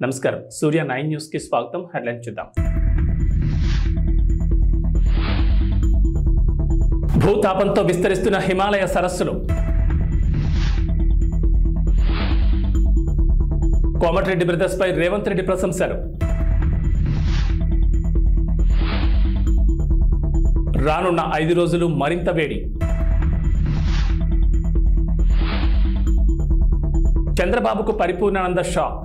నమస్కారం, సూర్య 9 న్యూస్ కి స్వాగతం. హెడ్లైన్ చూద్దాం. భూతాపంతో విస్తరిస్తున్న హిమాలయ సరస్సులు. కోమటిరెడ్డి బ్రదర్స్ పై రేవంత్ రెడ్డి ప్రశంసలు. రానున్న 5 రోజులు మరింత వేడి. చంద్రబాబుకు పరిపూర్ణానంద షాక్.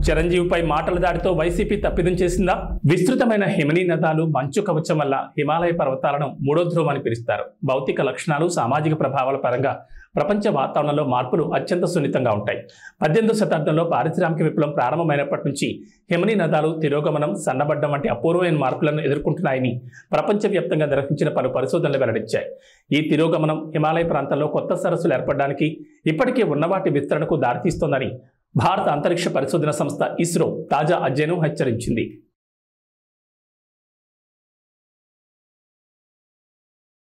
చిరంజీవిపై మాటల దాడితో వైసీపీ తప్పిదం చేసిందా? విస్తృతమైన హిమనీ నదాలు మంచు కవచం వల్ల హిమాలయ పర్వతాలను మూడో ధ్రువం అని పిలుస్తారు. భౌతిక లక్షణాలు, సామాజిక ప్రభావాల పరంగా ప్రపంచ వాతావరణంలో మార్పులు అత్యంత సున్నితంగా ఉంటాయి. 18వ శతాబ్దంలో పారిశ్రామిక విప్లవం ప్రారంభమైనప్పటి నుంచి హిమనీ నదాలు తిరోగమనం, సన్నబడ్డం వంటి అపూర్వమైన మార్పులను ఎదుర్కొంటున్నాయని ప్రపంచవ్యాప్తంగా నిర్వహించిన పలు పరిశోధనలు వెల్లడించాయి. ఈ తిరోగమనం హిమాలయ ప్రాంతాల్లో కొత్త సరస్సులు ఏర్పడడానికి, ఇప్పటికే ఉన్న వాటి విస్తరణకు దారితీస్తోందని భారత అంతరిక్ష పరిశోధన సంస్థ ఇస్రో తాజా అధ్యయనం హెచ్చరించింది.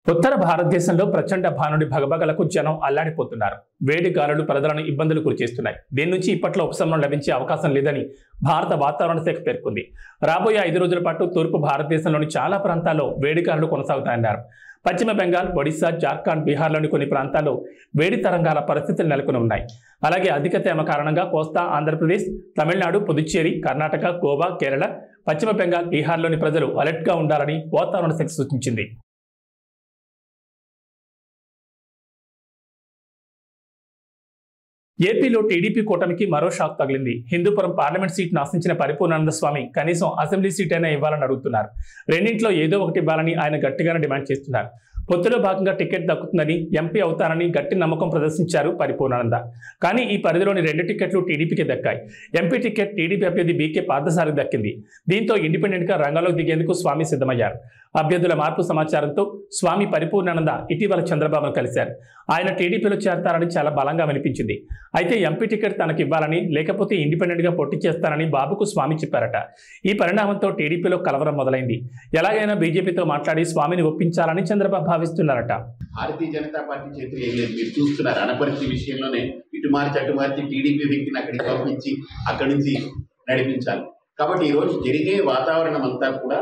ఉత్తర భారతదేశంలో ప్రచండ భానుడి భగభగలకు జనం అల్లాడిపోతున్నారు. వేడి గాలులు ప్రజలను ఇబ్బందులు గురిచేస్తున్నాయి. దీని నుంచి ఇప్పట్లో ఉపశమనం లభించే అవకాశం లేదని భారత వాతావరణ శాఖ పేర్కొంది. రాబోయే 5 రోజుల పాటు తూర్పు భారతదేశంలోని చాలా ప్రాంతాల్లో వేడి గాలులు కొనసాగుతాయన్నారు. పశ్చిమ బెంగాల్, ఒడిశా, జార్ఖండ్, బీహార్లోని కొన్ని ప్రాంతాల్లో వేడి తరంగాల పరిస్థితులు నెలకొని ఉన్నాయి. అలాగే అధిక తేమ కారణంగా కోస్తా ఆంధ్రప్రదేశ్, తమిళనాడు, పుదుచ్చేరి, కర్ణాటక, గోవా, కేరళ, పశ్చిమ బెంగాల్, బీహార్లోని ప్రజలు అలర్ట్గా ఉండాలని వాతావరణ శాఖ సూచించింది. ఏపీలో టీడీపీ కూటమికి మరో షాక్ తగిలింది. హిందూపురం పార్లమెంట్ సీట్ను ఆశించిన పరిపూర్ణానంద స్వామి కనీసం అసెంబ్లీ సీట్ అయినా ఇవ్వాలని అడుగుతున్నారు. రెండింటిలో ఏదో ఒకటి ఇవ్వాలని ఆయన గట్టిగానే డిమాండ్ చేస్తున్నారు. పొత్తులో భాగంగా టికెట్ దక్కుతుందని, ఎంపీ అవుతారని గట్టి నమ్మకం ప్రదర్శించారు పరిపూర్ణానంద. కానీ ఈ పరిధిలోని 2 టికెట్లు టీడీపీకి దక్కాయి. ఎంపీ టికెట్ టీడీపీ అభ్యర్థి బీకే పార్థసారథికి దక్కింది. దీంతో ఇండిపెండెంట్గా రంగంలోకి దిగేందుకు స్వామి సిద్ధమయ్యారు. అభ్యర్థుల మార్పు సమాచారంతో స్వామి పరిపూర్ణానంద ఇటీవల చంద్రబాబును కలిశారు. ఆయన టీడీపీలో చేరతారని చాలా బలంగా వినిపించింది. అయితే ఎంపీ టికెట్ తనకు ఇవ్వాలని, లేకపోతే ఇండిపెండెంట్గా పోటీ చేస్తారని బాబుకు స్వామి చెప్పారట. ఈ పరిణామంతో టీడీపీలో కలవరం మొదలైంది. ఎలాగైనా బీజేపీతో మాట్లాడి స్వామిని ఒప్పించాలని చంద్రబాబు భావిస్తున్నారట. భారతీయ జనతా పార్టీ చేతులు ఏం లేదు. మీరు చూస్తున్నారు, అనపరిస్థితి విషయంలోనే ఇటు మార్చి అటు మార్చి టీడీపీ వ్యక్తిని అక్కడికి పంపించి అక్కడి నుంచి నడిపించాలి. కాబట్టి ఈరోజు జరిగే వాతావరణం అంతా కూడా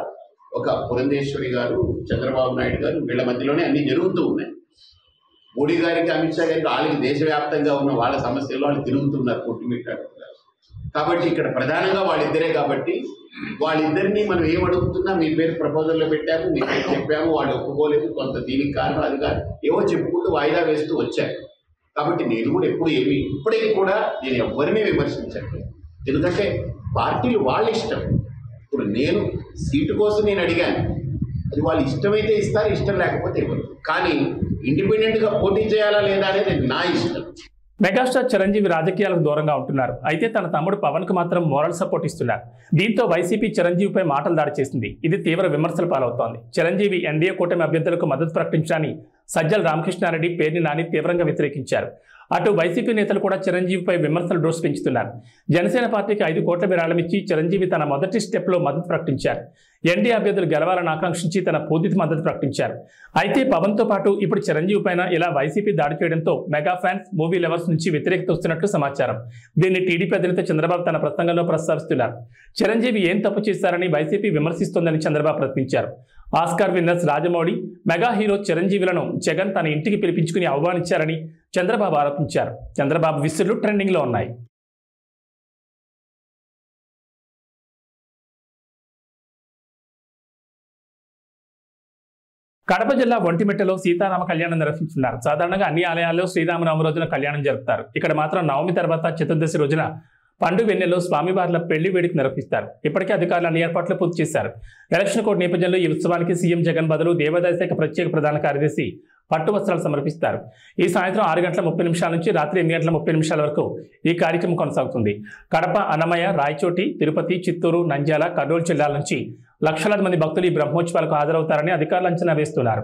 ఒక పురంధేశ్వరి గారు, చంద్రబాబు నాయుడు గారు, వీళ్ళ మధ్యలోనే అన్ని జరుగుతూ ఉన్నాయి. మోడీ గారికి, అమిత్ షా గారికి, వాళ్ళకి దేశవ్యాప్తంగా ఉన్న వాళ్ళ సమస్యలు వాళ్ళు తిరుగుతున్నారు, కొట్టుమిట్టాడుతున్నారు. కాబట్టి ఇక్కడ ప్రధానంగా వాళ్ళిద్దరే. కాబట్టి వాళ్ళిద్దరినీ మనం ఏం అడుగుతున్నా, మీ పేరు ప్రపోజల్లో పెట్టాము, మీ పేరు చెప్పాము, వాళ్ళు ఒప్పుకోలేదు, కొంత దీనికి కారణం అది కాదు, ఏవో చెప్పుకుంటూ వాయిదా వేస్తూ వచ్చారు. కాబట్టి నేను కూడా ఇప్పటికీ కూడా నేను ఎవరిని విమర్శించట్లేదు. ఎందుకంటే పార్టీలు వాళ్ళ ఇష్టం. ఇప్పుడు నేను సీటు కోసం నేను అడిగాను, అది వాళ్ళు ఇష్టమైతే ఇస్తారు, ఇష్టం లేకపోతే ఇవ్వరు. కానీ ఇండిపెండెంట్గా పోటీ చేయాలా లేదా అనేది నా ఇష్టం. మెగాస్టార్ చిరంజీవి రాజకీయాలకు దూరంగా ఉంటున్నారు. అయితే తన తమ్ముడు పవన్ కు మాత్రం మోరల్ సపోర్ట్ ఇస్తున్నారు. దీంతో వైసీపీ చిరంజీవిపై మాటలు దాడి చేసింది. ఇది తీవ్ర విమర్శల పాలవుతోంది. చిరంజీవి ఎన్డీఏ కూటమి అభ్యర్థులకు మద్దతు ప్రకటించడాన్ని సజ్జల రామకృష్ణారెడ్డి, పేర్ని నాని తీవ్రంగా వ్యతిరేకించారు. అటు వైసీపీ నేతలు కూడా చిరంజీవిపై విమర్శలు డోస్ పెంచుతున్నారు. జనసేన పార్టీకి 5 కోట్ల విరాళమిచ్చి చిరంజీవి తన మొదటి స్టెప్లో మద్దతు ప్రకటించారు. ఎన్డీఏ అభ్యర్థులు గెలవాలని ఆకాంక్షించి తన పూర్తి మద్దతు ప్రకటించారు. అయితే పవన్తో పాటు ఇప్పుడు చిరంజీవి పైన ఇలా వైసీపీ దాడి చేయడంతో మెగా ఫ్యాన్స్, మూవీ లవర్స్ నుంచి వ్యతిరేకత వస్తున్నట్లు సమాచారం. దీన్ని టీడీపీ అధినేత చంద్రబాబు తన ప్రసంగంలో ప్రస్తావిస్తున్నారు. చిరంజీవి ఏం తప్పు చేశారని వైసీపీ విమర్శిస్తోందని చంద్రబాబు ప్రశ్నించారు. Oscar winners Rajamouli, mega hero చిరంజీవులను జగన్ తన ఇంటికి పిలిపించుకుని ఆహ్వానించారని చంద్రబాబు ఆరోపించారు. చంద్రబాబు విసురులు ట్రెండింగ్లో ఉన్నాయి. కడప జిల్లా ఒంటిమిట్టలో సీతారామ కళ్యాణం నిర్వహించున్నారు. సాధారణంగా అన్ని ఆలయాల్లో శ్రీరామనవమి రోజున కళ్యాణం జరుపుతారు. ఇక్కడ మాత్రం నవమి తర్వాత చతుర్దశి రోజున పండు వెన్నెల్లో స్వామివార్ల పెళ్లి వేడుక నిర్వహిస్తారు. ఇప్పటికే అధికారులు అన్ని ఏర్పాట్లు పూర్తి చేశారు. ఎలక్షన్ కోడ్ నేపథ్యంలో ఈ ఉత్సవానికి సీఎం జగన్ బదులు దేవాదాయ శాఖ ప్రత్యేక ప్రధాన కార్యదర్శి పట్టు వస్త్రాలు సమర్పిస్తారు. ఈ సాయంత్రం 6:30 నుంచి రాత్రి 8:30 వరకు ఈ కార్యక్రమం కొనసాగుతుంది. కడప, అన్నమయ్య, రాయచోటి, తిరుపతి, చిత్తూరు, నంద్యాల, కర్నూలు జిల్లాల నుంచి లక్షలాది మంది భక్తులు ఈ బ్రహ్మోత్సవాలకు హాజరవుతారని అధికారులు అంచనా వేస్తున్నారు.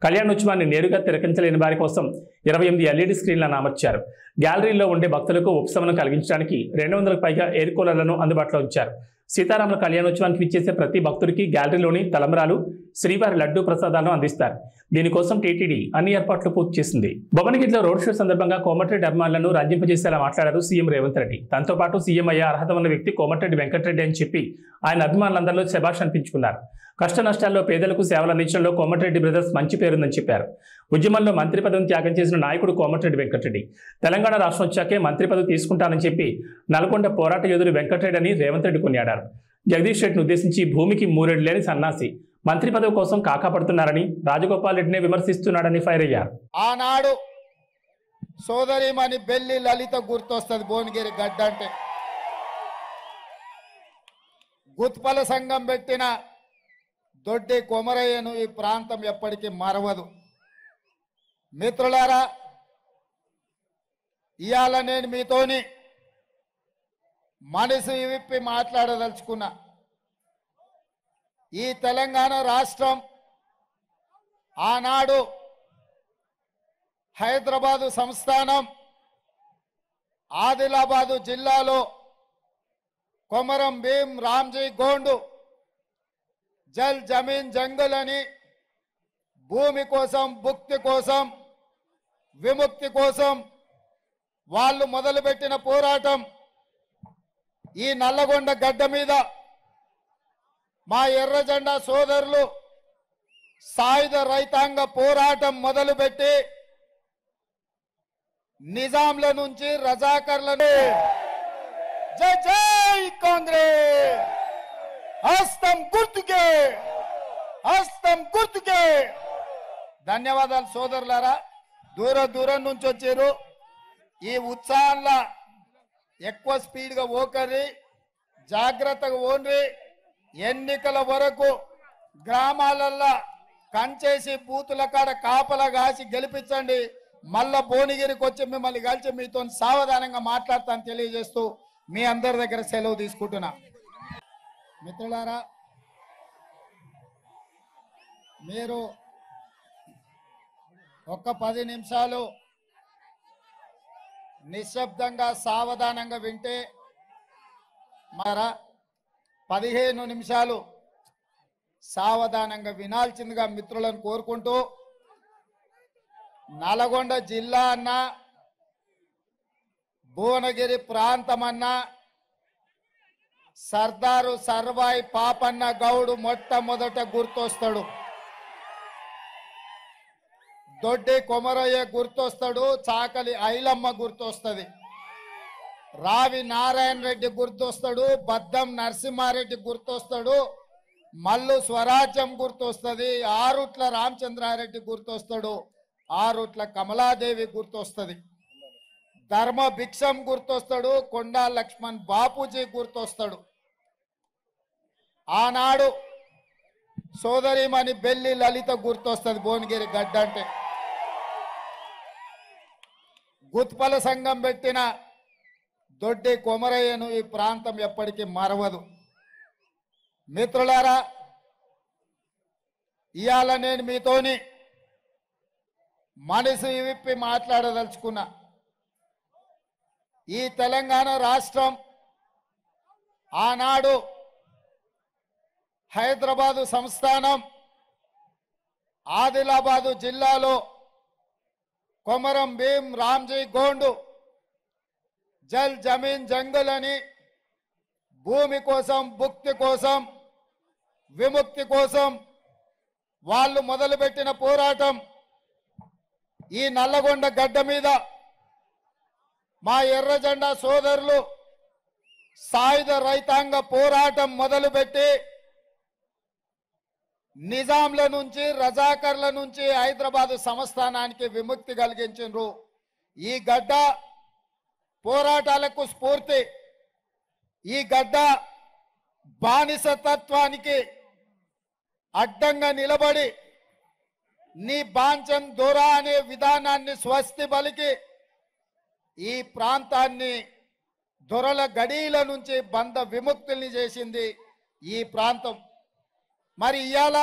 కళ్యాణోత్సవాన్ని నేరుగా తిలకించలేని వారి కోసం 28 ఎల్ఈడి స్క్రీన్లను అమర్చారు. గ్యాలరీలో ఉండే భక్తులకు ఉపశమనం కలిగించడానికి 200కు పైగా ఎయిర్ కూలర్లను అందుబాటులో ఉంచారు. సీతారాముల కళ్యాణోత్సవానికి విచ్చేసే ప్రతి భక్తుడికి గ్యాలరీలోని తలంబరాలు, శ్రీవారి లడ్డూ ప్రసాదాలను అందిస్తారు. దీనికోసం టీటీడీ అన్ని ఏర్పాట్లు పూర్తి చేసింది. భువనగిరిలో రోడ్ షో సందర్భంగా కోమటిరెడ్డి అభిమానులను రంజింపజేసేలా మాట్లాడారు సీఎం రేవంత్ రెడ్డి. దాంతో పాటు సీఎం అయ్యే అర్హత ఉన్న వ్యక్తి కోమటిరెడ్డి వెంకటరెడ్డి అని చెప్పి ఆయన అభిమానులందరిలో శభాష్ అనిపించుకున్నారు. కష్ట నష్టాల్లో పేదలకు సేవలు అందించడంలో కోమటిరెడ్డి బ్రదర్స్ మంచి పేరుందని చెప్పారు. ఉద్యమంలో మంత్రి పదవిని త్యాగం చేసిన నాయకుడు కోమటిరెడ్డి వెంకటరెడ్డి. తెలంగాణ రాష్ట్రం వచ్చాకే మంత్రి పదవి తీసుకుంటానని చెప్పి నల్గొండ పోరాట యోధుడు వెంకటరెడ్డి అని రేవంత్ రెడ్డి కొనియాడారు. జగదీష్ రెడ్డిని ఉద్దేశించి భూమికి మూరెడు లేని సన్నాసి మంత్రి పదవి కోసం కాకాపడుతున్నారని, రాజగోపాల్ రెడ్డినే విమర్శిస్తున్నాడని ఫైర్ అయ్యారు. ఆనాడు సోదరిమణి బెల్లి లలిత గుర్తొస్తుంది. భువనగిరి గడ్డ అంటే గుత్పల సంఘం పెట్టిన దొడ్డి కొమరయ్యను ఈ ప్రాంతం ఎప్పటికీ మరవదు. మిత్రులారా, ఇవాళ నేను మీతోని మనసు విప్పి మాట్లాడదలుచుకున్నా. ఈ తెలంగాణ రాష్ట్రం ఆనాడు హైదరాబాదు సంస్థానం ఆదిలాబాదు జిల్లాలో కొమరం భీం రామ్జీ గోండు జల్ జమీన్ జంగల్ అని భూమి కోసం, భుక్తి కోసం, విముక్తి కోసం వాళ్ళు మొదలుపెట్టిన పోరాటం ఈ నల్లగొండ గడ్డ మీద మా ఎర్ర జెండా సోదరులు సాయుధ రైతాంగ పోరాటం మొదలుపెట్టి నిజాంల నుంచి రజాకర్లను జై జై కాంగ్రెస్, హస్తం గుర్తుకే, హస్తం గుర్తుకే. ధన్యవాదాలు సోదరులారా. దూరం నుంచి వచ్చారు. ఈ ఉత్సాహంలో ఎక్కువ స్పీడ్గా ఓకర్రి, జాగ్రత్తగా ఓన్రి. ఎన్నికల వరకు గ్రామాలల్లో కంచేసి బూతుల కాడ కాపలా కాసి గెలిపించండి. మళ్ళా భువనగిరికి వచ్చి మిమ్మల్ని కలిసి మీతో సావధానంగా మాట్లాడతాను తెలియజేస్తూ మీ అందరి దగ్గర సెలవు తీసుకుంటున్నా. మిత్రులారా, మీరు ఒక్క 10 నిమిషాలు నిశ్శబ్దంగా సావధానంగా వింటే, మరా 15 నిమిషాలు సావధానంగా వినాల్సిందిగా మిత్రులను కోరుకుంటూ, నల్గొండ జిల్లా అన్నా, భువనగిరి ప్రాంతం అన్నా, సర్దారు సర్వాయి పాపన్న గౌడు మొట్టమొదట గుర్తొస్తాడు. దొడ్డి కొమరయ్య గుర్తొస్తాడు. చాకలి ఐలమ్మ గుర్తొస్తుంది. రావి నారాయణ రెడ్డి గుర్తొస్తాడు. బద్దం నరసింహారెడ్డి గుర్తొస్తాడు. మల్లు స్వరాజ్యం గుర్తొస్తుంది. ఆరుట్ల రామచంద్రారెడ్డి గుర్తొస్తాడు. ఆరుట్ల కమలాదేవి గుర్తొస్తుంది. ధర్మ భిక్షం గుర్తొస్తాడు. కొండా లక్ష్మణ్ బాపూజీ గుర్తొస్తాడు. ఆనాడు సోదరిమణి బెల్లి లలిత గుర్తొస్తుంది. భువనగిరి గడ్డ అంటే గుత్పల సంఘం పెట్టిన దొడ్డి కొమరయ్యను ఈ ప్రాంతం ఎప్పటికీ మరవదు. మిత్రులారా, ఇవాళ నేను మీతోని మనసు విప్పి మాట్లాడదలుచుకున్నా. ఈ తెలంగాణ రాష్ట్రం ఆనాడు హైదరాబాదు సంస్థానం ఆదిలాబాదు జిల్లాలో కొమరం భీం రామ్జీ గోండు జల్ జమీన్ జంగల్ అని భూమి కోసం, భుక్తి కోసం, విముక్తి కోసం వాళ్ళు మొదలుపెట్టిన పోరాటం ఈ నల్లగొండ గడ్డ మీద మా ఎర్ర జెండా సోదరులు సాయుధ రైతాంగ పోరాటం మొదలుపెట్టి నిజాంల నుంచి, రజాకర్ల నుంచి హైదరాబాదు సంస్థానానికి విముక్తి కలిగించారు. ఈ గడ్డ పోరాటాలకు స్ఫూర్తి. ఈ గడ్డ బానిసతత్వానికి అడ్డంగా నిలబడి నీ బాంచం దొరా అనే విధానాన్ని స్వస్తి పలికి ఈ ప్రాంతాన్ని దొరల గడీల నుంచి బంధ విముక్తుల్ని చేసింది ఈ ప్రాంతం. మరి ఇవాళ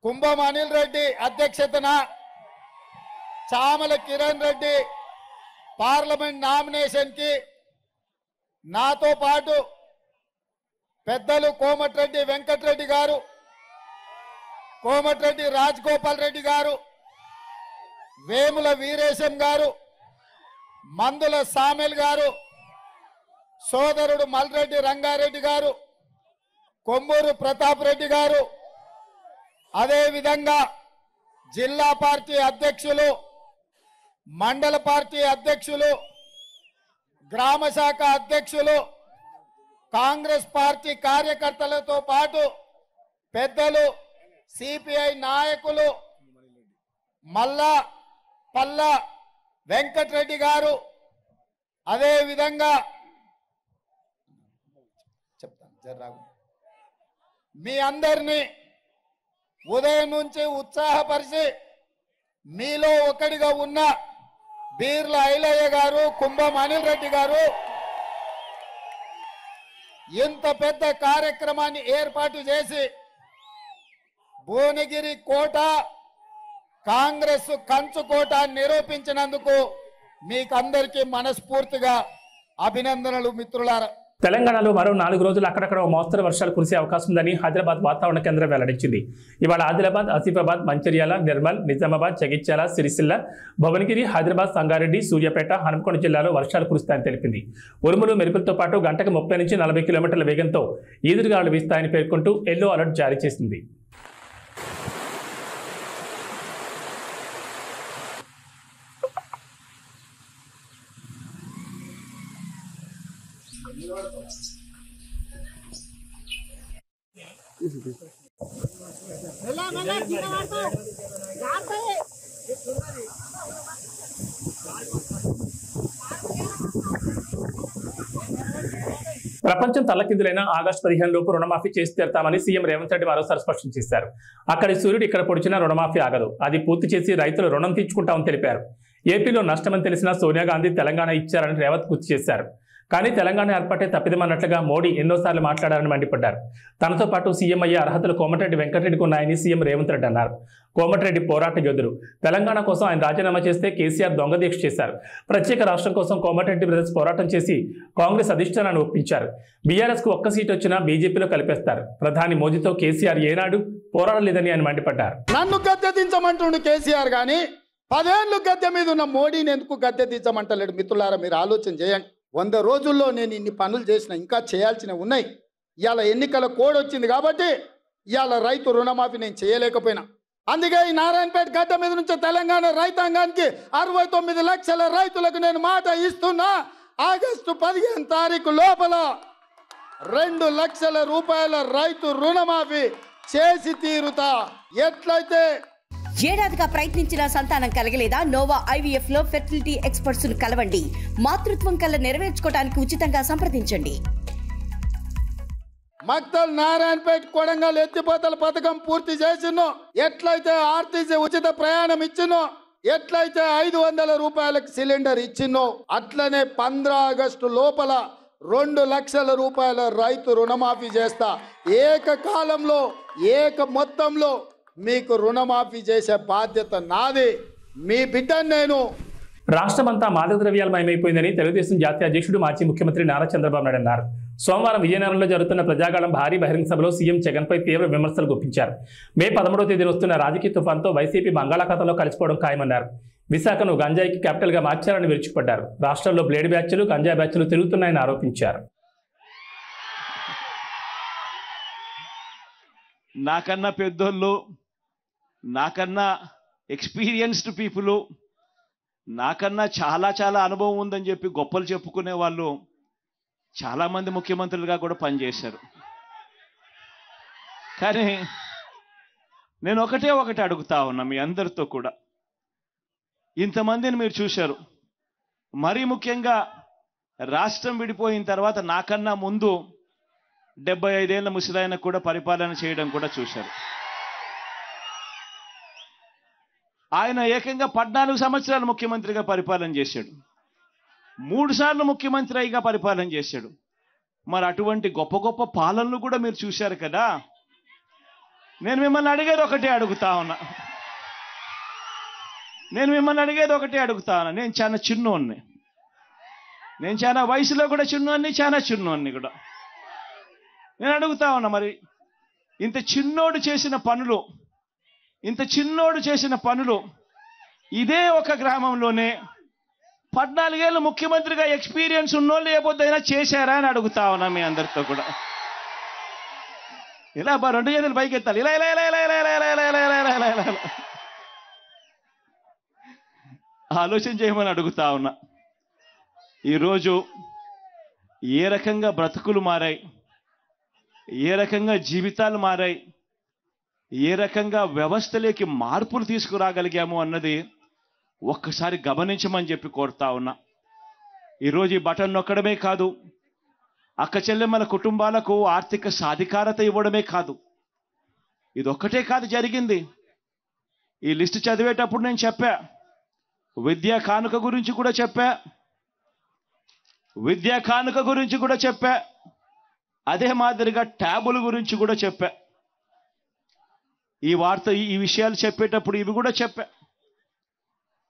కుంభం అనిల్ రెడ్డి అధ్యక్షతన చామల కిరణ్ రెడ్డి పార్లమెంట్ నామినేషన్ కి నాతో పాటు పెద్దలు కోమటిరెడ్డి వెంకటరెడ్డి గారు, కోమటిరెడ్డి రాజగోపాల్ రెడ్డి గారు, వేముల వీరేశం గారు, మందుల సామెల్ గారు, సోదరుడు మల్రెడ్డి రంగారెడ్డి గారు, కొమ్మూరు ప్రతాప్ రెడ్డి గారు, అదేవిధంగా జిల్లా పార్టీ అధ్యక్షులు, మండల పార్టీ అధ్యక్షులు, గ్రామ శాఖ అధ్యక్షులు, కాంగ్రెస్ పార్టీ కార్యకర్తలతో పాటు పెద్దలు, సిపిఐ నాయకులు, మల్లా పల్లా వెంకటరెడ్డి గారు, అదేవిధంగా చెప్తాను జర్రాగు, మీ అందరినీ ఉదయం నుంచి ఉత్సాహపరిచి మీలో ఒకటిగా ఉన్న బీర్ల ఐలయ్య గారు, కుంభం అనిల్ రెడ్డి గారు ఇంత పెద్ద కార్యక్రమాన్ని ఏర్పాటు చేసి భువనగిరి కోట కాంగ్రెస్ కంచుకోట నిరూపించినందుకు మీకందరికీ మనస్ఫూర్తిగా అభినందనలు మిత్రులారా. తెలంగాణలో మరో 4 రోజులు అక్కడక్కడ మోస్తరు వర్షాలు కురిసే అవకాశం ఉందని హైదరాబాద్ వాతావరణ కేంద్రం వెల్లడించింది. ఇవాళ ఆదిలాబాద్, ఆసిఫాబాద్, మంచిర్యాల, నిర్మల్, నిజామాబాద్, జగిత్యాల, సిరిసిల్ల, భువనగిరి, హైదరాబాద్, సంగారెడ్డి, సూర్యాపేట, హనుమకొండ జిల్లాలో వర్షాలు కురుస్తాయని తెలిపింది. ఉరుములు, మెరుపులతో పాటు గంటకు 30 నుంచి 40 కిలోమీటర్ల వేగంతో ఈదురుగాలు వీస్తాయని పేర్కొంటూ ఎల్లో అలర్ట్ జారీ చేసింది. ప్రపంచం తల్లకిందులైన ఆగస్టు 15 లోపు రుణమాఫీ చేసి తీరుతామని సీఎం రేవంత్ రెడ్డి మరోసారి స్పష్టం చేశారు. అక్కడి సూర్యుడు ఇక్కడ పొడిచినా రుణమాఫీ ఆగదు, అది పూర్తి చేసి రైతులు రుణం తీర్చుకుంటామని తెలిపారు. ఏపీలో నష్టమని తెలిసినా సోనియా గాంధీ తెలంగాణ ఇచ్చారని రేవంత్ గుర్తు చేశారు. కానీ తెలంగాణ ఏర్పాటే తప్పిదమన్నట్లుగా మోడీ ఎన్నోసార్లు మాట్లాడారని మండిపడ్డారు. తనతో పాటు సీఎం అయ్యే అర్హతలు కోమటిరెడ్డి వెంకటరెడ్డికి ఉన్నాయని సీఎం రేవంత్ రెడ్డి అన్నారు. కోమటిరెడ్డి పోరాట యోధుడు. తెలంగాణ కోసం ఆయన రాజీనామా చేస్తే కేసీఆర్ దొంగ దీక్ష చేశారు. ప్రత్యేక రాష్ట్రం కోసం కోమటిరెడ్డి బ్రదర్స్ పోరాటం చేసి కాంగ్రెస్ అధిష్టానాన్ని ఒప్పించారు. బీఆర్ఎస్కు ఒక్క సీటు వచ్చినా బీజేపీలో కలిపేస్తారు. ప్రధాని మోదీతో కేసీఆర్ ఏనాడు పోరాడలేదని ఆయన మండిపడ్డారు. నన్ను గద్దె దించమంటుండు కేసీఆర్ గాని 10 ఏళ్ళు గద్దె మీద ఉన్న మోడీని ఎందుకు గద్దె దించమంటలేడు? మిత్రులారా, మీరు ఆలోచన చేయండి. 100 రోజుల్లో నేను ఇన్ని పనులు చేసిన, ఇంకా చేయాల్సినవి ఉన్నాయి. ఇవాళ ఎన్నికల కోడ్ వచ్చింది కాబట్టి ఇవాళ రైతు రుణమాఫీ నేను చేయలేకపోయినా. అందుకే ఈ నారాయణపేట గడ్డ మీద నుంచి తెలంగాణ రైతాంగానికి 69 లక్షల రైతులకు నేను మాట ఇస్తున్నా. ఆగస్టు 15 తారీఖు లోపల 2 లక్షల రూపాయల రైతు రుణమాఫీ చేసి తీరుతా. ఎట్లయితే ఏడాదిగా ప్రయత్నించిన సంతానం కలగలేదా? నోవా IVF లో ఫెర్టిలిటీ ఎక్స్పర్ట్స్ ను కలవండి. మాతృత్వం కల నెరవేర్చుకోవడానికి ఉచితంగా సంప్రదించండి. మక్తల్ నారాయణపేట కొడంగల్ ఎత్తిపోతల పథకం పూర్తి చేసినో, ఎట్లయితే ఆర్టీసీ ఉచిత ప్రయాణం ఇచ్చినో, ఎట్లయితే 500 రూపాయలకు సిలిండర్ ఇచ్చినో, అట్లనే 15 ఆగస్టు లోపల 2 లక్షల రూపాయల రైతు రుణమాఫీ చేస్తా. ఏకకాలంలో మొత్తంలో మీకు రుణమాఫీ చేసే బాధ్యత నాది. మీ బిడ్డను నేను. రాష్ట్రమంతా మాదక ద్రవ్యాలమయమైపోయిందని తెలుగుదేశం జాతీయ అధ్యక్షుడు, మాజీ ముఖ్యమంత్రి నారా చంద్రబాబు నాయుడు అన్నారు. సోమవారం విజయనగరంలో జరుగుతున్న ప్రజాగాళం భారీ బహిరంగ సభలో సీఎం జగన్పై తీవ్ర విమర్శలు గుప్పించారు. మే 13వ తేదీన వస్తున్న రాజకీయ తుఫాన్తో వైసీపీ బంగాళాఖాతంలో కలిసిపోవడం ఖాయమన్నారు. విశాఖను గంజాయికి క్యాపిటల్గా మార్చారని విరుచుకుపడ్డారు. రాష్ట్రంలో బ్లేడ్ బ్యాచ్లు, గంజాయి బ్యాచ్లు తిరుగుతున్నాయని ఆరోపించారు. నాకన్నా పెద్దోళ్ళు, నాకన్నా ఎక్స్పీరియన్స్డ్ పీపుల్, నాకన్నా చాలా అనుభవం ఉందని చెప్పి గొప్పలు చెప్పుకునే వాళ్ళు చాలామంది ముఖ్యమంత్రులుగా కూడా పనిచేశారు. కానీ నేను ఒకటి అడుగుతా ఉన్నా మీ అందరితో కూడా. ఇంతమందిని మీరు చూశారు. మరీ ముఖ్యంగా రాష్ట్రం విడిపోయిన తర్వాత నాకన్నా ముందు 75 ఏళ్ల ముసలాయన కూడా పరిపాలన చేయడం కూడా చూశారు. ఆయన ఏకంగా 14 సంవత్సరాలు ముఖ్యమంత్రిగా పరిపాలన చేశాడు. 3 సార్లు ముఖ్యమంత్రి అయిగా పరిపాలన చేశాడు. మరి అటువంటి గొప్ప పాలనలు కూడా మీరు చూశారు కదా. నేను మిమ్మల్ని అడిగేది ఒకటే అడుగుతా ఉన్నా. నేను చాలా చిన్నోన్ని, నేను చాలా వయసులో కూడా చిన్నోన్ని, చాలా చిన్నోన్ని కూడా. నేను అడుగుతా ఉన్నా, మరి ఇంత చిన్నోడు చేసిన పనులు ఇదే ఒక గ్రామంలోనే 14 ఏళ్ళు ముఖ్యమంత్రిగా ఎక్స్పీరియన్స్ ఉన్నోళ్ళు లేకపోతే చేశారా అని అడుగుతా ఉన్నా మీ అందరితో కూడా. ఇలా 2 చేతులు పైకి ఎత్తాలి, ఇలా ఇలా ఇలా ఇలా ఇలా ఇలా ఇలా ఇలా ఇలా ఇలా ఇలా ఇలా ఇలా ఆలోచన చేయమని అడుగుతా ఉన్నా. ఈరోజు ఏ రకంగా బ్రతుకులు మారాయి, ఏ రకంగా జీవితాలు మారాయి, ఏ రకంగా వ్యవస్థలోకి మార్పులు తీసుకురాగలిగాము అన్నది ఒక్కసారి గమనించమని చెప్పి కోరుతా ఉన్నా. ఈరోజు ఈ బటన్ నొక్కడమే కాదు, అక్క చెల్లెమ్మల కుటుంబాలకు ఆర్థిక సాధికారత ఇవ్వడమే కాదు, ఇదొక్కటే కాదు జరిగింది. ఈ లిస్టు చదివేటప్పుడు నేను చెప్పా, విద్యా కానుక గురించి కూడా చెప్పా, అదే మాదిరిగా ట్యాబుల గురించి కూడా చెప్పా. ఈ విషయాలు చెప్పేటప్పుడు ఇవి కూడా చెప్పా.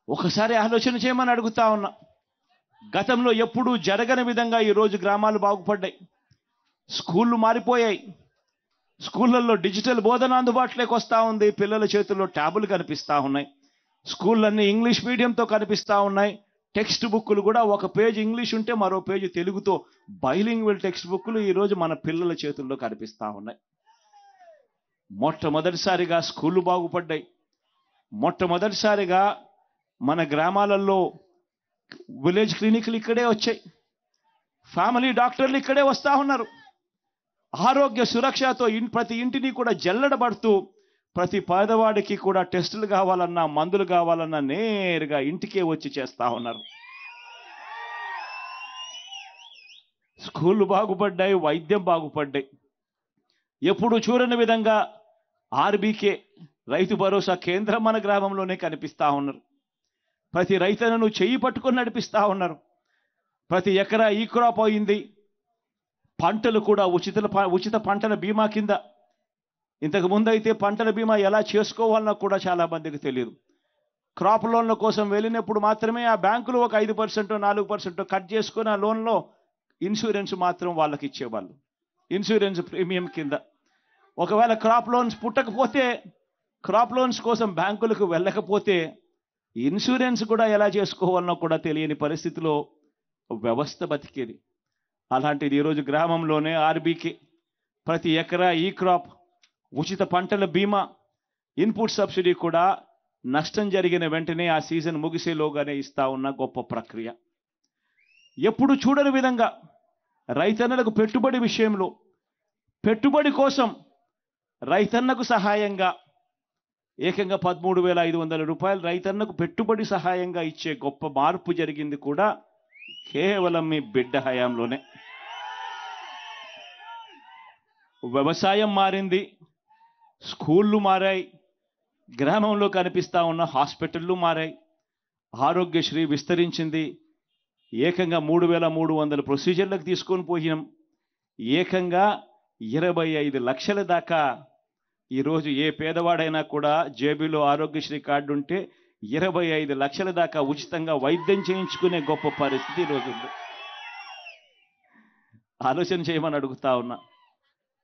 ఒకసారి ఆలోచన చేయమని అడుగుతా ఉన్నా. గతంలో ఎప్పుడూ జరగని విధంగా ఈరోజు గ్రామాలు బాగుపడ్డాయి, స్కూళ్ళు మారిపోయాయి, స్కూళ్ళల్లో డిజిటల్ బోధన అందుబాటులోకి వస్తూ ఉంది, పిల్లల చేతుల్లో ట్యాబులు కనిపిస్తూ ఉన్నాయి, స్కూళ్ళన్నీ ఇంగ్లీష్ మీడియంతో కనిపిస్తూ ఉన్నాయి, టెక్స్ట్ బుక్కులు కూడా ఒక పేజ్ ఇంగ్లీష్ ఉంటే మరో పేజ్ తెలుగుతో బైలింగ్వల్ టెక్స్ట్ బుక్కులు ఈరోజు మన పిల్లల చేతుల్లో కనిపిస్తూ ఉన్నాయి. మొట్టమొదటిసారిగా స్కూళ్ళు బాగుపడ్డాయి, మొట్టమొదటిసారిగా మన గ్రామాలలో విలేజ్ క్లినిక్లు ఇక్కడే వచ్చాయి, ఫ్యామిలీ డాక్టర్లు ఇక్కడే వస్తూ ఉన్నారు. ఆరోగ్య సురక్షతో ప్రతి ఇంటిని కూడా జల్లెడబడుతూ ప్రతి పేదవాడికి కూడా టెస్టులు కావాలన్నా మందులు కావాలన్నా నేరుగా ఇంటికే వచ్చి చేస్తూ ఉన్నారు. స్కూళ్ళు బాగుపడ్డాయి, వైద్యం బాగుపడ్డాయి. ఎప్పుడు చూడని విధంగా ఆర్బీకే రైతు భరోసా కేంద్రం మన గ్రామంలోనే కనిపిస్తూ ఉన్నారు. ప్రతి రైతన్నను చెయ్యి పట్టుకొని నడిపిస్తూ ఉన్నారు. ప్రతి ఎకరా ఈ క్రాప్ అయింది. పంటలు కూడా ఉచిత పంటల బీమా కింద. ఇంతకు ముందు అయితే పంటల బీమా ఎలా చేసుకోవాలన్నా కూడా చాలా మందికి తెలియదు. క్రాప్ లోన్ల కోసం వెళ్ళినప్పుడు మాత్రమే ఆ బ్యాంకులు ఒక 5% 4% కట్ చేసుకుని ఆ లోన్లో ఇన్సూరెన్స్ మాత్రం వాళ్ళకి ఇచ్చేవాళ్ళు, ఇన్సూరెన్స్ ప్రీమియం కింద. ఒకవేళ క్రాప్ లోన్స్ పుట్టకపోతే, క్రాప్ లోన్స్ కోసం బ్యాంకులకు వెళ్ళకపోతే ఇన్సూరెన్స్ కూడా ఎలా చేసుకోవాలన్నా కూడా తెలియని పరిస్థితిలో వ్యవస్థ బతికేది. అలాంటిది ఈరోజు గ్రామంలోనే ఆర్బీకే ప్రతి ఎకరా ఈ క్రాప్, ఉచిత పంటల బీమా, ఇన్పుట్ సబ్సిడీ కూడా నష్టం జరిగిన వెంటనే ఆ సీజన్ ముగిసేలోగానే ఇస్తా ఉన్న గొప్ప ప్రక్రియ. ఎప్పుడు చూడని విధంగా రైతన్నలకు పెట్టుబడి విషయంలో, పెట్టుబడి కోసం రైతన్నకు సహాయంగా ఏకంగా 13,500 రూపాయలు రైతన్నకు పెట్టుబడి సహాయంగా ఇచ్చే గొప్ప మార్పు జరిగింది కూడా కేవలం మీ బిడ్డ హయాంలోనే. వ్యవసాయం మారింది, స్కూళ్ళు మారాయి, గ్రామంలో కనిపిస్తూ ఉన్న హాస్పిటళ్ళు మారాయి, ఆరోగ్యశ్రీ విస్తరించింది. ఏకంగా 3,300 ప్రొసీజర్లకు తీసుకొని పోయినాం. ఏకంగా 25 లక్షల దాకా ఈరోజు ఏ పేదవాడైనా కూడా జేబీలో ఆరోగ్యశ్రీ కార్డు ఉంటే 25 లక్షల దాకా ఉచితంగా వైద్యం చేయించుకునే గొప్ప పరిస్థితి ఈరోజు ఉంది. ఆలోచన చేయమని అడుగుతా ఉన్నా.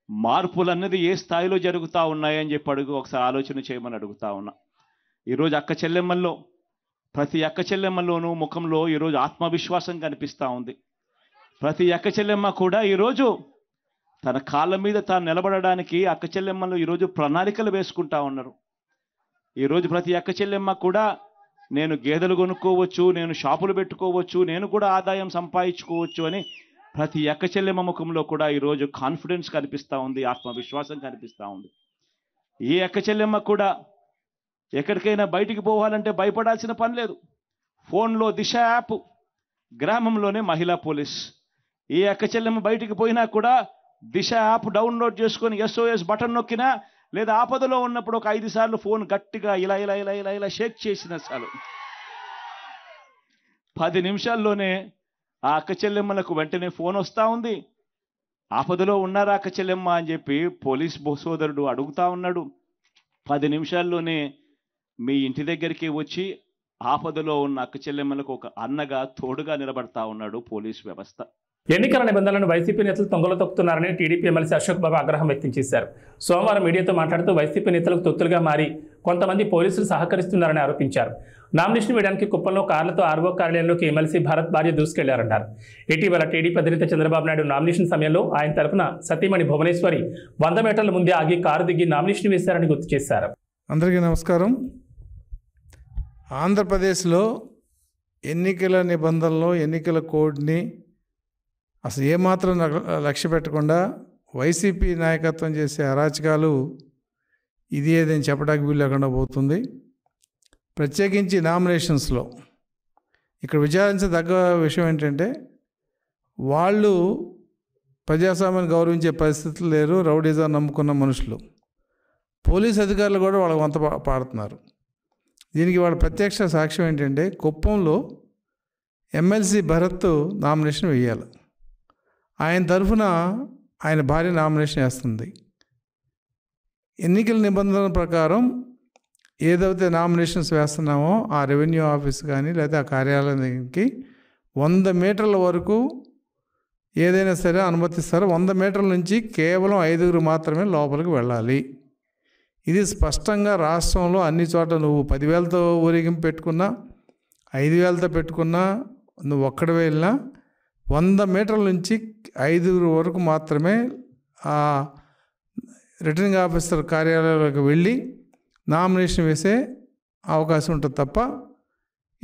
మార్పులు అన్నది ఏ స్థాయిలో జరుగుతూ ఉన్నాయని చెప్పి ఒకసారి ఆలోచన చేయమని అడుగుతా ఉన్నా. ఈరోజు అక్క చెల్లెమ్మల్లో, ప్రతి అక్క చెల్లెమ్మల్లోనూ ముఖంలో ఈరోజు ఆత్మవిశ్వాసం కనిపిస్తూ ఉంది. ప్రతి అక్క చెల్లెమ్మ కూడా ఈరోజు తన కాళ్ళ మీద తాను నిలబడడానికి అక్క చెల్లెమ్మలు ఈరోజు ప్రణాళికలు వేసుకుంటా ఉన్నారు. ఈరోజు ప్రతి అక్క చెల్లెమ్మ కూడా నేను గేదెలు కొనుక్కోవచ్చు, నేను షాపులు పెట్టుకోవచ్చు, నేను కూడా ఆదాయం సంపాదించుకోవచ్చు అని ప్రతి అక్క చెల్లెమ్మ ముఖంలో కూడా ఈరోజు కాన్ఫిడెన్స్ కనిపిస్తూ ఉంది, ఆత్మవిశ్వాసం కనిపిస్తూ ఉంది. ఈ అక్క చెల్లెమ్మ కూడా ఎక్కడికైనా బయటికి పోవాలంటే భయపడాల్సిన పని లేదు. ఫోన్లో దిశ యాప్, గ్రామంలోనే మహిళా పోలీస్. ఈ అక్క చెల్లెమ్మ బయటికి పోయినా కూడా దిశ యాప్ డౌన్లోడ్ చేసుకొని SOS బటన్ నొక్కినా, లేదా ఆపదలో ఉన్నప్పుడు ఒక 5 సార్లు ఫోన్ గట్టిగా ఇలా ఇలా ఇలా ఇలా ఇలా షేక్ చేసిన చాలు 10 నిమిషాల్లోనే ఆ అక్క చెల్లెమ్మలకు వెంటనే ఫోన్ వస్తూ ఉంది. ఆపదలో ఉన్నారా అక్క చెల్లెమ్మ అని చెప్పి పోలీస్ సోదరుడు అడుగుతా ఉన్నాడు. 10 నిమిషాల్లోనే మీ ఇంటి దగ్గరికి వచ్చి ఆపదలో ఉన్న అక్క చెల్లెమ్మలకు ఒక అన్నగా తోడుగా నిలబడతా ఉన్నాడు పోలీస్ వ్యవస్థ. ఎన్నికల నిబంధనలను వైసీపీ నేతలు తొంగలో తొక్కుతున్నారని టీడీపీ ఎమ్మెల్సీ అశోక్ బాబు ఆగ్రహం వ్యక్తం చేశారు. సోమవారం మీడియాతో మాట్లాడుతూ వైసీపీ నేతలకు తొత్తులుగా మారి కొంతమంది పోలీసులు సహకరిస్తున్నారని ఆరోపించారు. నామినేషన్ వేయడానికి కుప్పంలో కార్లతో ఆర్వో కార్యాలయంలోకి ఎమ్మెల్సీ భరత్ భార్య దూసుకెళ్లారన్నారు. ఇటీవల టీడీపీ అధినేత చంద్రబాబు నాయుడు నామినేషన్ సమయంలో ఆయన తరపున సతీమణి భువనేశ్వరి 100 మీటర్ల ముందే ఆగి కారు దిగి నామినేషన్ వేశారని గుర్తు చేశారు. అందరికీ నమస్కారం. ఆంధ్రప్రదేశ్లో ఎన్నికల నిబంధనలు, ఎన్నికల కోడ్ని అసలు ఏమాత్రం లక్ష్య పెట్టకుండా వైసీపీ నాయకత్వం చేసే అరాచకాలు ఇది ఏదని చెప్పడానికి వీలు లేకుండా పోతుంది. ప్రత్యేకించి నామినేషన్స్లో ఇక్కడ విచారించదగ్గ విషయం ఏంటంటే, వాళ్ళు ప్రజాస్వామ్యాన్ని గౌరవించే పరిస్థితులు లేరు. రౌడీజం నమ్ముకున్న మనుషులు, పోలీస్ అధికారులు కూడా వాళ్ళకి వంత పాడుతున్నారు. దీనికి వాళ్ళ ప్రత్యక్ష సాక్ష్యం ఏంటంటే, కుప్పంలో ఎమ్మెల్సీ భరత్ నామినేషన్ వేయాలి. ఆయన తరఫున ఆయన భార్య నామినేషన్ వేస్తుంది. ఎన్నికల నిబంధనల ప్రకారం ఏదైతే నామినేషన్స్ వేస్తున్నామో ఆ రెవెన్యూ ఆఫీస్ కానీ లేదా ఆ కార్యాలయానికి 100 మీటర్ల వరకు ఏదైనా సరే అనుమతిస్తారు. 100 మీటర్ల నుంచి కేవలం 5 మాత్రమే లోపలికి వెళ్ళాలి. ఇది స్పష్టంగా రాష్ట్రంలో అన్ని చోట్ల నువ్వు 10,000తో ఊరేగింపు పెట్టుకున్నా, 5,000తో పెట్టుకున్నా, నువ్వు ఒక్కడి వెళ్ళినా 100 మీటర్ల నుంచి 5 వరకు మాత్రమే ఆ రిటర్నింగ్ ఆఫీసర్ కార్యాలయంలోకి వెళ్ళి నామినేషన్ వేసే అవకాశం ఉంటుంది తప్ప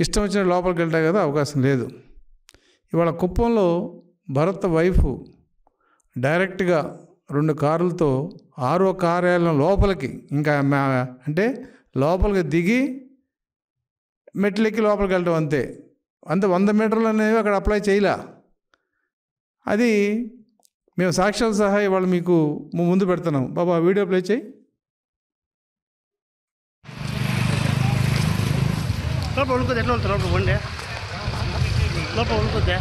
ఇష్టం వచ్చిన లోపలికి వెళ్తా కదా అవకాశం లేదు. ఇవాళ కుప్పంలో భరత్ వైఫ్ డైరెక్ట్గా 2 కార్లతో ఆరో కార్యాలయం లోపలికి, ఇంకా అంటే లోపలికి దిగి మెట్లెక్కి లోపలికి వెళ్ళటం అంతే. 100 మీటర్లు అనేవి అక్కడ అప్లై చేయలే. అది మేము సాక్ష్యాలు సహా ఇవాళ మీకు ముందు పెడుతున్నాం. బాబా వీడియో ప్లే చేయి. లోపల ఉడుకుద్ది, ఎట్లా వెళ్తారు లోపల వండే లోపల ఉడుకుద్దా?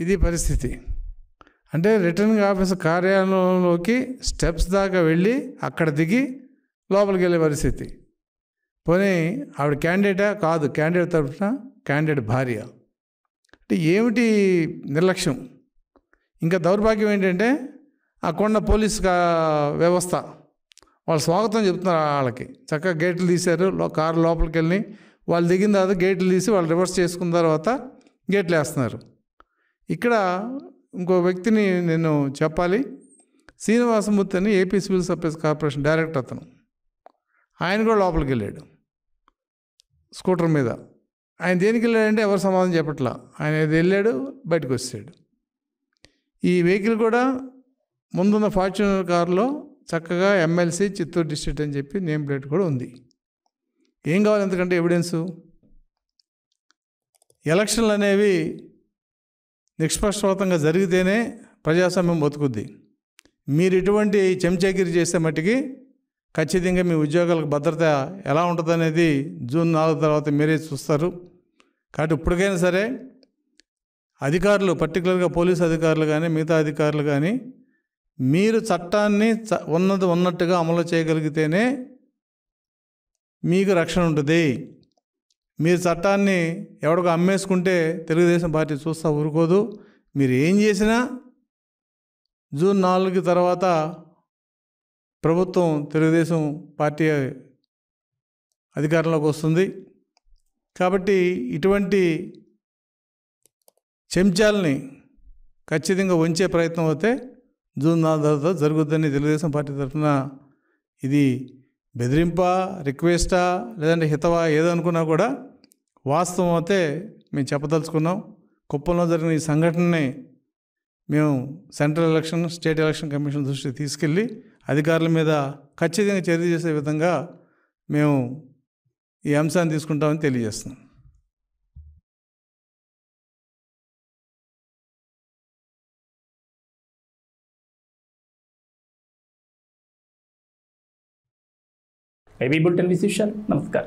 ఇది పరిస్థితి. అంటే రిటర్నింగ్ ఆఫీసర్ కార్యాలయంలోకి స్టెప్స్ దాకా వెళ్ళి అక్కడ దిగి లోపలికి వెళ్ళే పరిస్థితి. పోనీ ఆవిడ క్యాండిడేటా? కాదు, క్యాండిడేట్ తరఫున క్యాండిడేట్ భార్య. అంటే ఏమిటి నిర్లక్ష్యం. ఇంకా దౌర్భాగ్యం ఏంటంటే, అక్కడ పోలీస్ వ్యవస్థ వాళ్ళు స్వాగతం చెప్తున్నారు. వాళ్ళకి చక్కగా గేట్లు తీశారు. కారు లోపలికి వెళ్ళి వాళ్ళు దిగిన తర్వాత గేట్లు తీసి వాళ్ళు రివర్స్ చేసుకున్న తర్వాత గేట్లు వేస్తున్నారు. ఇక్కడ ఇంకో వ్యక్తిని నేను చెప్పాలి. శ్రీనివాసమూర్తి అని AP civil supplies corporation director, అతను ఆయన కూడా లోపలికి వెళ్ళాడు స్కూటర్ మీద. ఆయన దేనికి వెళ్ళాడంటే ఎవరు సమాధానం చెప్పట్లా. ఆయన వెళ్ళాడు, బయటకు వచ్చాడు. ఈ వెహికల్ కూడా ముందున్న ఫార్చ్యూనర్ కారులో చక్కగా ఎమ్మెల్సీ చిత్తూరు డిస్ట్రిక్ట్ అని చెప్పి నేమ్ ప్లేట్ కూడా ఉంది. ఏం కావాలి ఎందుకంటే ఎవిడెన్సు? ఎలక్షన్లు అనేవి నిష్పక్షపాతంగా జరిగితేనే ప్రజాస్వామ్యం బతుకుద్ది. మీరు ఇటువంటి చెంచాగిరి చేసే మట్టికి ఖచ్చితంగా మీ ఉద్యోగాలకు భద్రత ఎలా ఉంటుందనేది జూన్ 4 తర్వాత మీరే చూస్తారు. కాబట్టి ఇప్పటికైనా సరే అధికారులు, పర్టికులర్గా పోలీసు అధికారులు కానీ మిగతా అధికారులు కానీ, మీరు చట్టాన్ని ఉన్నట్టుగా అమలు చేయగలిగితేనే మీకు రక్షణ ఉంటుంది. మీరు చట్టాన్ని ఎవడికో అమ్మేసుకుంటే తెలుగుదేశం పార్టీ చూస్తూ ఊరుకోదు. మీరు ఏం చేసినా జూన్ 4 తర్వాత ప్రభుత్వం, తెలుగుదేశం పార్టీ అధికారంలోకి వస్తుంది. కాబట్టి ఇటువంటి చెంచాలని ఖచ్చితంగా ఉంచే ప్రయత్నం అయితే జూన్ 4 తర్వాత జరుగుద్దని తెలుగుదేశం పార్టీ తరఫున, ఇది బెదిరింపా, రిక్వెస్టా, లేదంటే హితవా ఏదనుకున్నా కూడా వాస్తవం అయితే మేము చెప్పదలుచుకున్నాం. కుప్పంలో జరిగిన ఈ సంఘటనని మేము central election, state election commission దృష్టికి తీసుకెళ్ళి అధికారుల మీద ఖచ్చితంగా చర్య చేసే విధంగా మేము ఈ అంశాన్ని తీసుకుంటామని తెలియజేస్తున్నాం. ఏబీ బులెటిన్ విశేషాలు. నమస్కారం.